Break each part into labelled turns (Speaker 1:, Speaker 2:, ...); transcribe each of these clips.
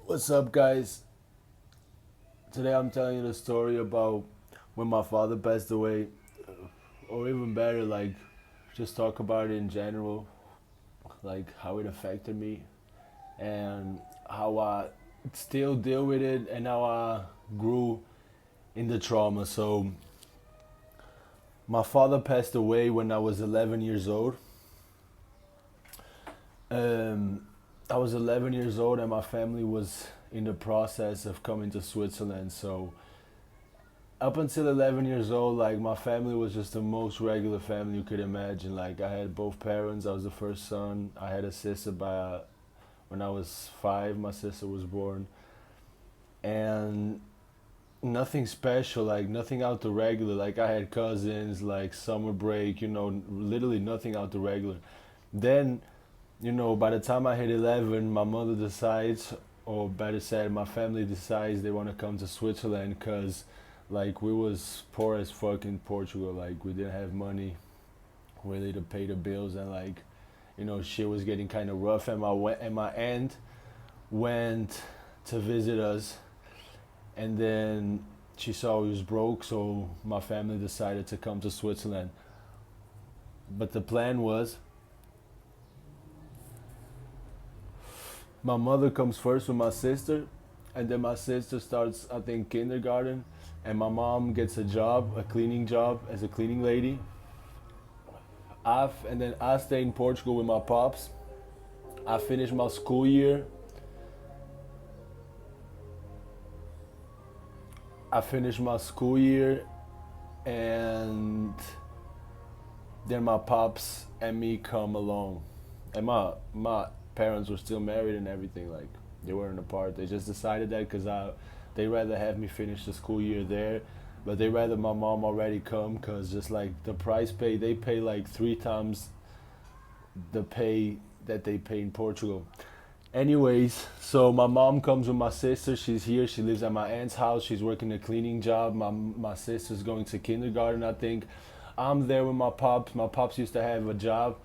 Speaker 1: What's up, guys? Today I'm telling you the story about when my father passed away, or even better, like, just talk about it in general, like how it affected me and how I still deal with it and how I grew in the trauma. So, my father passed away when I was 11 years old. Um, I was 11 years old, and my family was in the process of coming to Switzerland. So, up until 11 years old, like my family was just the most regular family you could imagine. Like I had both parents. I was the first son. I had a sister when I was 5. My sister was born, and nothing special. Like nothing out the regular. Like I had cousins. Like summer break. Literally nothing out the regular. Then, by the time I hit 11, my mother decides, or better said, my family decides they want to come to Switzerland because like we was poor as fuck in Portugal. Like we didn't have money really to pay the bills, and like shit was getting kind of rough. And my aunt went to visit us, and then she saw we was broke, so my family decided to come to Switzerland. But the plan was my mother comes first with my sister, and then my sister starts, I think, kindergarten, and my mom gets a job, a cleaning job as a cleaning lady. And then I stay in Portugal with my pops. I finished my school year. I finished my school year, and then my pops and me come along, and my parents were still married and everything. Like they weren't apart. They just decided that because they rather have me finish the school year there, but they rather my mom already come because just like the price pay, they pay like 3 times the pay that they pay in Portugal. Anyways, so my mom comes with my sister. She's here. She lives at my aunt's house. She's working a cleaning job. My sister's going to kindergarten, I think. I'm there with my pops. My pops used to have a job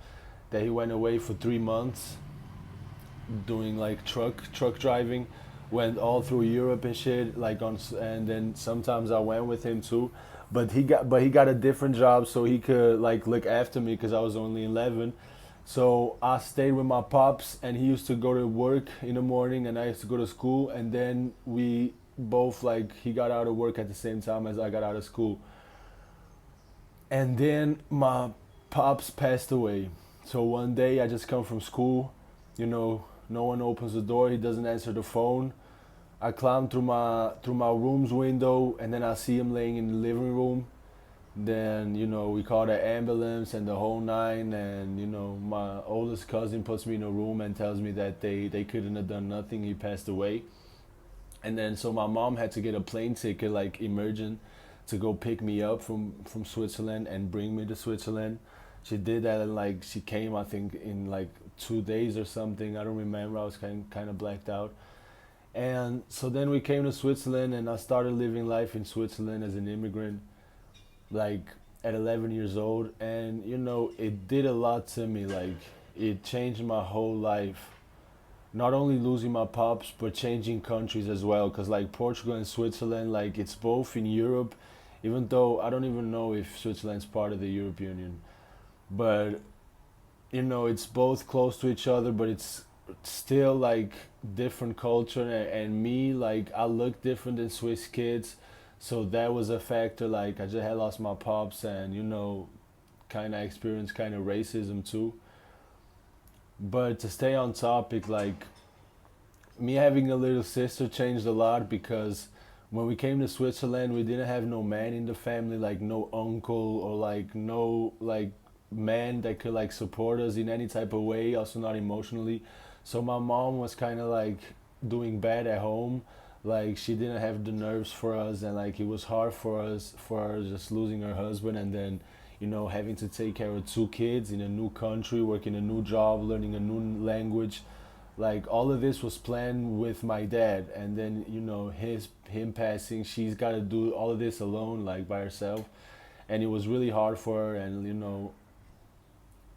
Speaker 1: that he went away for 3 months doing like truck driving. Went all through Europe and shit. And then sometimes I went with him too. But he got a different job so he could like look after me because I was only 11. So I stayed with my pops, and he used to go to work in the morning, and I used to go to school. And then we both like he got out of work at the same time as I got out of school. And then my pops passed away. So one day I just come from school, no one opens the door. He doesn't answer the phone. I climb through my room's window, and then I see him laying in the living room. Then we call the ambulance and the whole nine, and my oldest cousin puts me in a room and tells me that they couldn't have done nothing. He passed away. And then so my mom had to get a plane ticket, like emergent, to go pick me up from Switzerland and bring me to Switzerland. She did that, and like she came, I think, in like 2 days or something. I don't remember. I was kind of blacked out. And so then we came to Switzerland, and I started living life in Switzerland as an immigrant, like at 11 years old. And it did a lot to me. Like it changed my whole life. Not only losing my pops, but changing countries as well. Cause like Portugal and Switzerland, like it's both in Europe, even though I don't even know if Switzerland's part of the European Union. But it's both close to each other, but it's still like different culture. And me, like I look different than Swiss kids, so that was a factor. Like I just had lost my pops, and kind of experienced kind of racism too. But to stay on topic, like me having a little sister changed a lot because when we came to Switzerland, we didn't have no man in the family, like no uncle or like no like man that could like support us in any type of way, also not emotionally. So my mom was kind of like doing bad at home. Like she didn't have the nerves for us, and like it was hard for her just losing her husband, and then having to take care of 2 kids in a new country, working a new job, learning a new language. Like all of this was planned with my dad, and then him passing, she's got to do all of this alone, like by herself. And it was really hard for her, and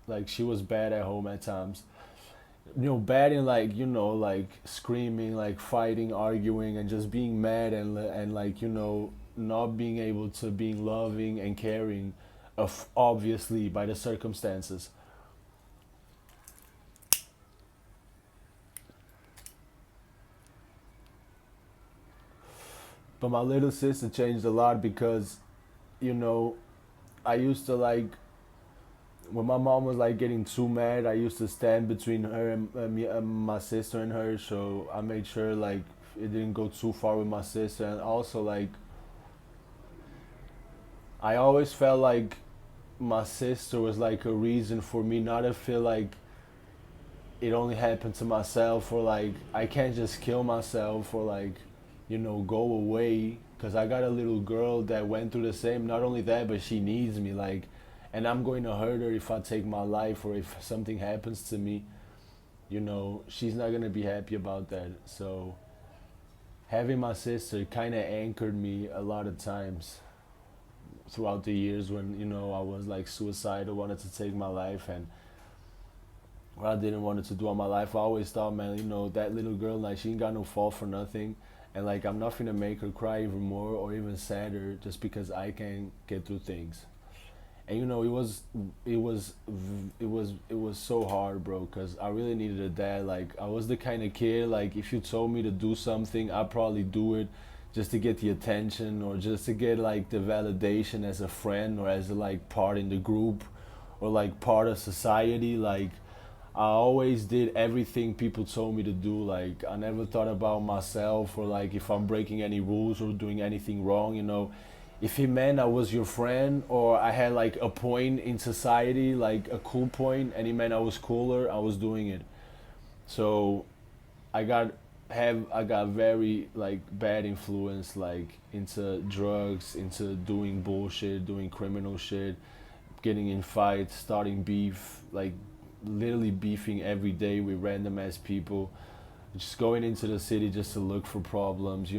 Speaker 1: like she was bad at home at times. bad in like like screaming, like fighting, arguing, and just being mad, and like not being able to being loving and caring, of obviously by the circumstances. But my little sister changed a lot because you know I used to like when my mom was like getting too mad, I used to stand between her and me, my sister and her. So I made sure like it didn't go too far with my sister, and also like I always felt like my sister was like a reason for me not to feel like it only happened to myself, or like I can't just kill myself, or like go away, because I got a little girl that went through the same. Not only that, but she needs me, like, and I'm going to hurt her if I take my life, or if something happens to me. She's not going to be happy about that. So having my sister kind of anchored me a lot of times throughout the years when I was like suicidal, wanted to take my life, and what I didn't want to do all my life. I always thought, man, that little girl, like, she ain't got no fault for nothing, and like I'm not gonna make her cry even more or even sadder just because I can't get through things. And it was so hard, bro, because I really needed a dad. Like, I was the kind of kid, like, if you told me to do something, I'd probably do it just to get the attention, or just to get like the validation as a friend, or as a like part in the group, or like part of society. Like, I always did everything people told me to do. Like, I never thought about myself, or like if I'm breaking any rules or doing anything wrong. If it meant I was your friend, or I had like a point in society, like a cool point, and it meant I was cooler, I was doing it. So I got I got very like bad influence, like into drugs, into doing bullshit, doing criminal shit, getting in fights, starting beef, like literally beefing every day with random ass people, just going into the city just to look for problems.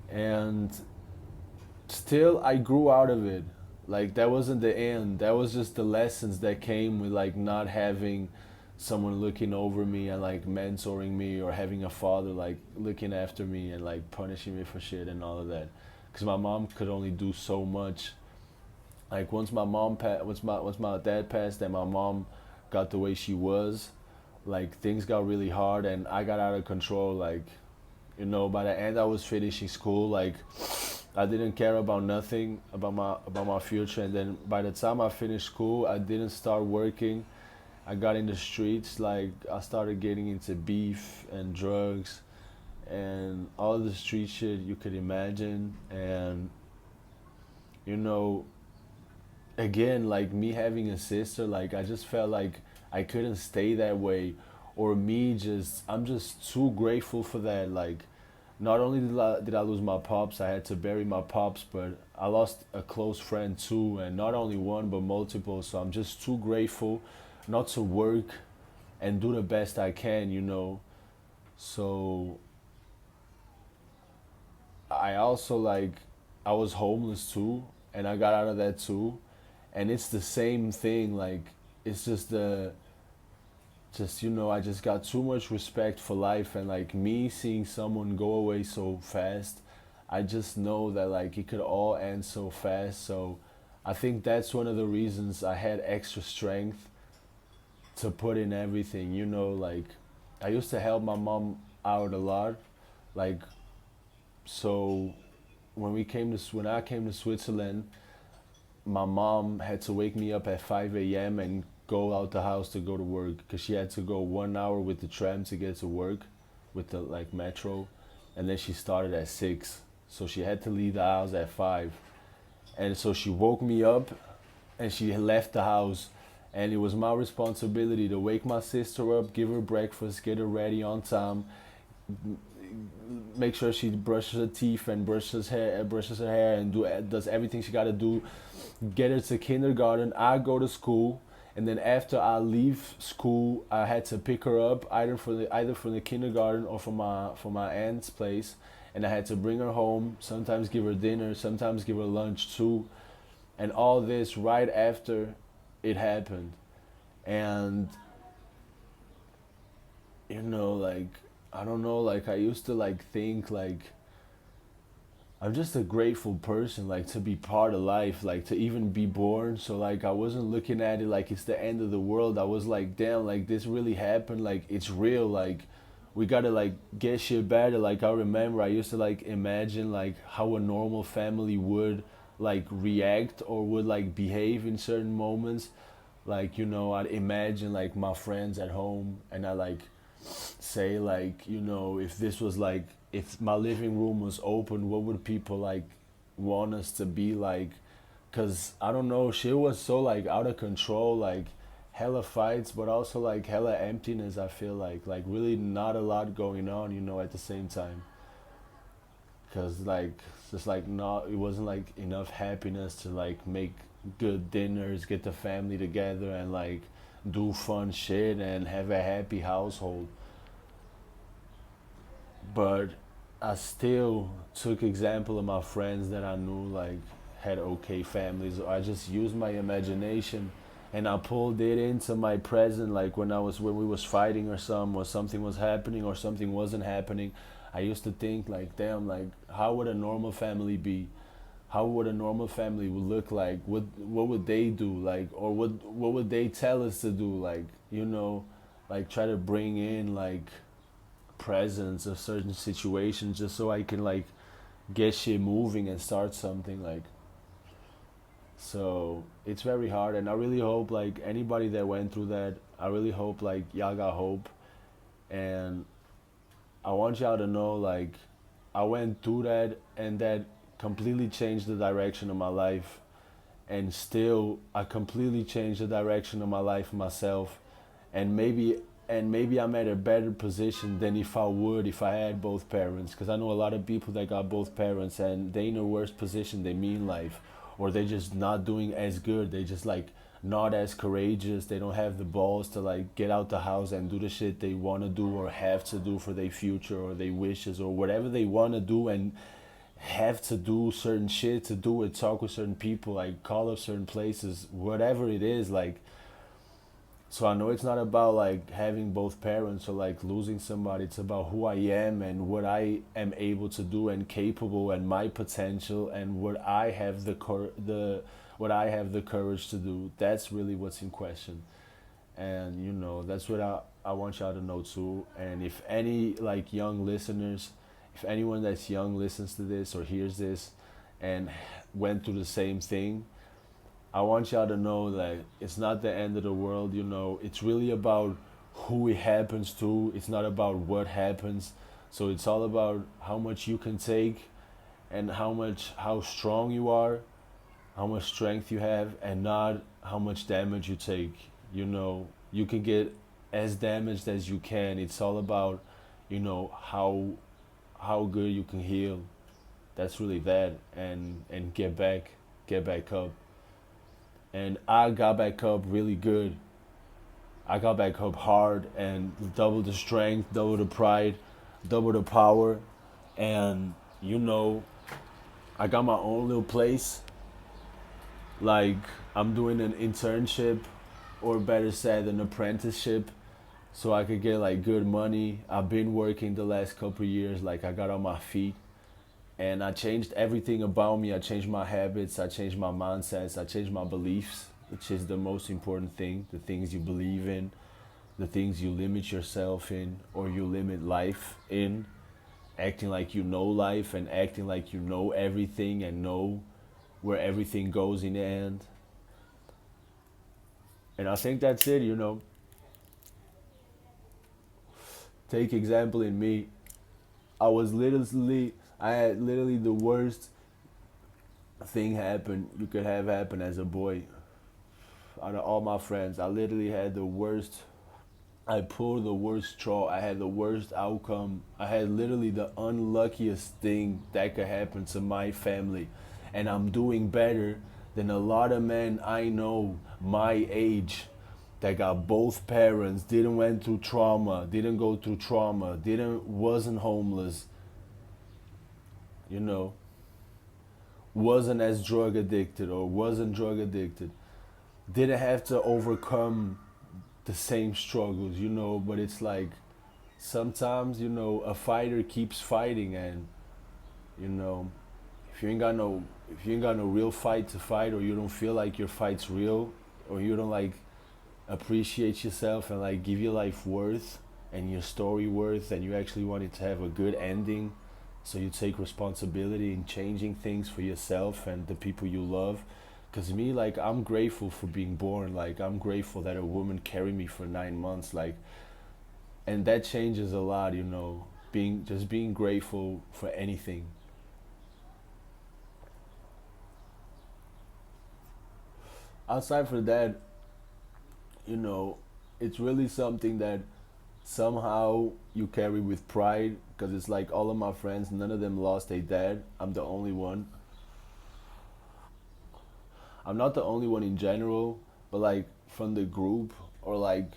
Speaker 1: And still I grew out of it. Like, that wasn't the end. That was just the lessons that came with like not having someone looking over me and like mentoring me, or having a father like looking after me and like punishing me for shit and all of that. Cuz my mom could only do so much. Like, once my dad passed and my mom got the way she was, like things got really hard and I got out of control. Like, by the end I was finishing school, like I didn't care about nothing about my future. And then by the time I finished school, I didn't start working. I got in the streets. Like, I started getting into beef and drugs and all the street shit you could imagine. And you know, again, like, me having a sister, like, I just felt like I couldn't stay that way, or me just I'm just too grateful for that. Like, not only did I lose my pops, I had to bury my pops, but I lost a close friend too, and not only one but multiple. So I'm just too grateful not to work and do the best I can. So I also, like, I was homeless too, and I got out of that too, and it's the same thing. Like, it's just I just got too much respect for life, and like me seeing someone go away so fast, I just know that like it could all end so fast. So I think that's one of the reasons I had extra strength to put in everything. Like, I used to help my mom out a lot. Like, so when I came to Switzerland, my mom had to wake me up at 5 a.m. and go out the house to go to work, because she had to go 1 hour with the tram to get to work, with the like metro, and then she started at 6, so she had to leave the house at 5. And so she woke me up and she left the house, and it was my responsibility to wake my sister up, give her breakfast, get her ready on time, make sure she brushes her teeth and brushes her hair and does everything she got to do, get her to kindergarten. I go to school, and then after I leave school, I had to pick her up either from the kindergarten or from my aunt's place, and I had to bring her home. Sometimes give her dinner, sometimes give her lunch too, and all this right after it happened. And like I don't know, like I used to like think like I'm just a grateful person, like to be part of life, like to even be born. So like I wasn't looking at it like it's the end of the world. I was like, damn, like this really happened, like it's real, like we gotta like get shit better. Like I remember I used to like imagine like how a normal family would like react or would like behave in certain moments. Like, I'd imagine like my friends at home and I like say like if this was like if my living room was open, what would people like want us to be like? Because I don't know, shit was so like out of control, like hella fights but also like hella emptiness. I feel like really not a lot going on, at the same time. Because like just like not, it wasn't like enough happiness to like make good dinners, get the family together and like do fun shit and have a happy household. But I still took example of my friends that I knew like had okay families. I just used my imagination and I pulled it into my present. Like when we was fighting or something was happening or something wasn't happening, I used to think like, damn, like how would a normal family be? How would a normal family would look like? What would they do? Like, or what would they tell us to do? Like, like try to bring in like presence of certain situations just so I can like get shit moving and start something like. So it's very hard, and I really hope like anybody that went through that, I really hope like y'all got hope. And I want y'all to know like I went through that and that completely changed the direction of my life. And still I completely changed the direction of my life myself. And maybe I'm at a better position than if I had both parents, because I know a lot of people that got both parents and they in a worse position they mean life, or they just not doing as good. They just like not as courageous. They don't have the balls to like get out the house and do the shit they want to do or have to do for their future or their wishes or whatever they want to do, and have to do certain shit to do it, talk with certain people, like call up certain places, whatever it is. Like, so I know it's not about like having both parents or like losing somebody. It's about who I am and what I am able to do and capable and my potential and what I have the courage to do. That's really what's in question. And that's what I want y'all to know too. And if any like young listeners, if anyone that's young listens to this or hears this and went through the same thing, I want y'all to know that it's not the end of the world. It's really about who it happens to. It's not about what happens. So it's all about how much you can take and how strong you are, how much strength you have, and not how much damage you take. You can get as damaged as you can. It's all about, how good you can heal. That's really that, and get back up. And I got back up really good. I got back up hard and double the strength, double the pride, double the power, and you know, I got my own little place. Like I'm doing an internship, or better said, an apprenticeship, so I could get like good money. I've been working the last couple of years, like I got on my feet, and I changed everything about me. I changed my habits, I changed my mindsets, I changed my beliefs, which is the most important thing. The things you believe in, the things you limit yourself in, or you limit life in, acting like you know life and acting like you know everything and know where everything goes in the end. And I think that's it. Take example in me. I had literally the worst thing happen you could have happen as a boy. Out of all my friends, I literally had the worst. I pulled the worst straw. I had the worst outcome. I had literally the unluckiest thing that could happen to my family. And I'm doing better than a lot of men I know my age that got both parents, didn't went through trauma, didn't go through trauma, didn't wasn't homeless, you know, wasn't as drug addicted or wasn't drug addicted, didn't have to overcome the same struggles, but it's like sometimes, a fighter keeps fighting, and you know if you ain't got no if you ain't got no real fight to fight, or you don't feel like your fight's real, or you don't like appreciate yourself and like give your life worth and your story worth, and you actually want it to have a good ending, so you take responsibility in changing things for yourself and the people you love. Because me, like, I'm grateful for being born. Like, I'm grateful that a woman carried me for 9 months. Like, and that changes a lot, being grateful for anything. Outside for that, you know it's really something that somehow you carry with pride, because it's like all of my friends, none of them lost a dad. I'm the only one. I'm not the only one in general, but like from the group, or like,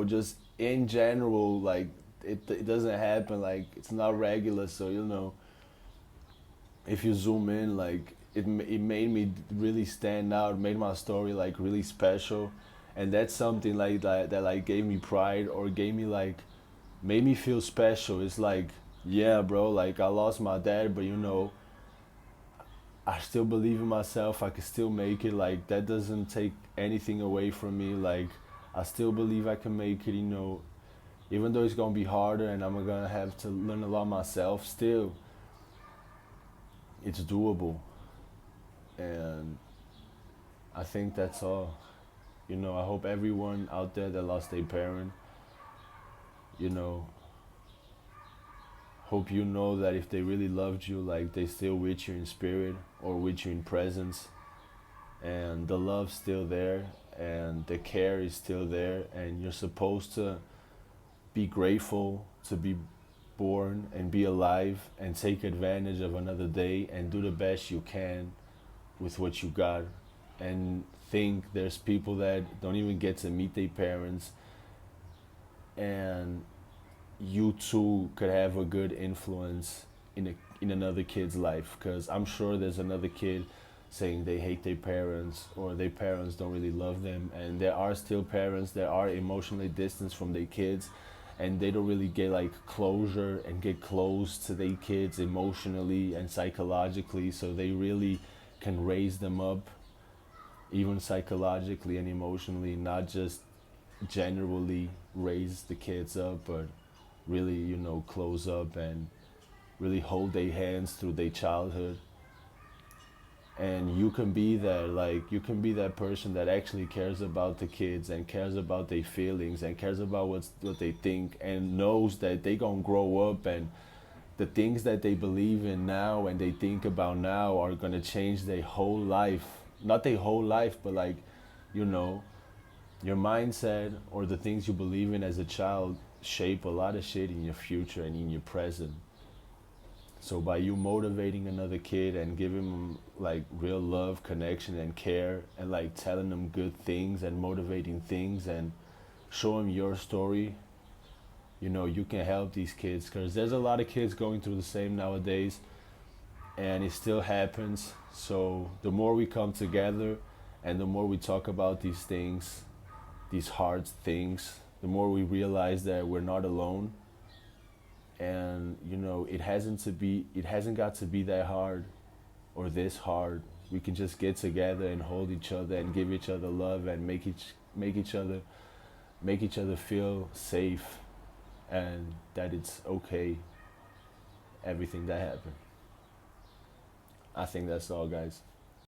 Speaker 1: just in general, like it doesn't happen, like it's not regular. So, if you zoom in, like it made me really stand out, made my story like really special. And that's something like that like gave me pride, or gave me like made me feel special. It's like, yeah, bro, like I lost my dad, but I still believe in myself. I can still make it. Like that doesn't take anything away from me. Like I still believe I can make it. Even though it's gonna be harder and I'm gonna have to learn a lot myself. Still, it's doable, and I think that's all. I hope everyone out there that lost a parent, you know, hope you know that if they really loved you, like they still with you in spirit or with you in presence, and the love's still there, and the care is still there, and you're supposed to be grateful to be born and be alive and take advantage of another day and do the best you can with what you got. And think there's people that don't even get to meet their parents, and you too could have a good influence in another kid's life, because I'm sure there's another kid saying they hate their parents, or their parents don't really love them, and there are still parents that are emotionally distanced from their kids, and they don't really get like closure and get close to their kids emotionally and psychologically, so they really can raise them up even psychologically and emotionally, not just generally raise the kids up, but really, close up and really hold their hands through their childhood. And you can be that, like, you can be that person that actually cares about the kids and cares about their feelings and cares about what they think, and knows that they gonna grow up, and the things that they believe in now and they think about now are gonna change their whole life. Not their whole life, but like, you know, your mindset or the things you believe in as a child shape a lot of shit in your future and in your present. So by you motivating another kid and giving them like real love, connection, and care, and like telling them good things and motivating things and show them your story, you can help these kids, because there's a lot of kids going through the same nowadays, and it still happens. So the more we come together and the more we talk about these things, these hard things, the more we realize that we're not alone. And it hasn't got to be that hard or this hard. We can just get together and hold each other and give each other love and make each other feel safe, and that it's okay, everything that happened. I think that's all, guys.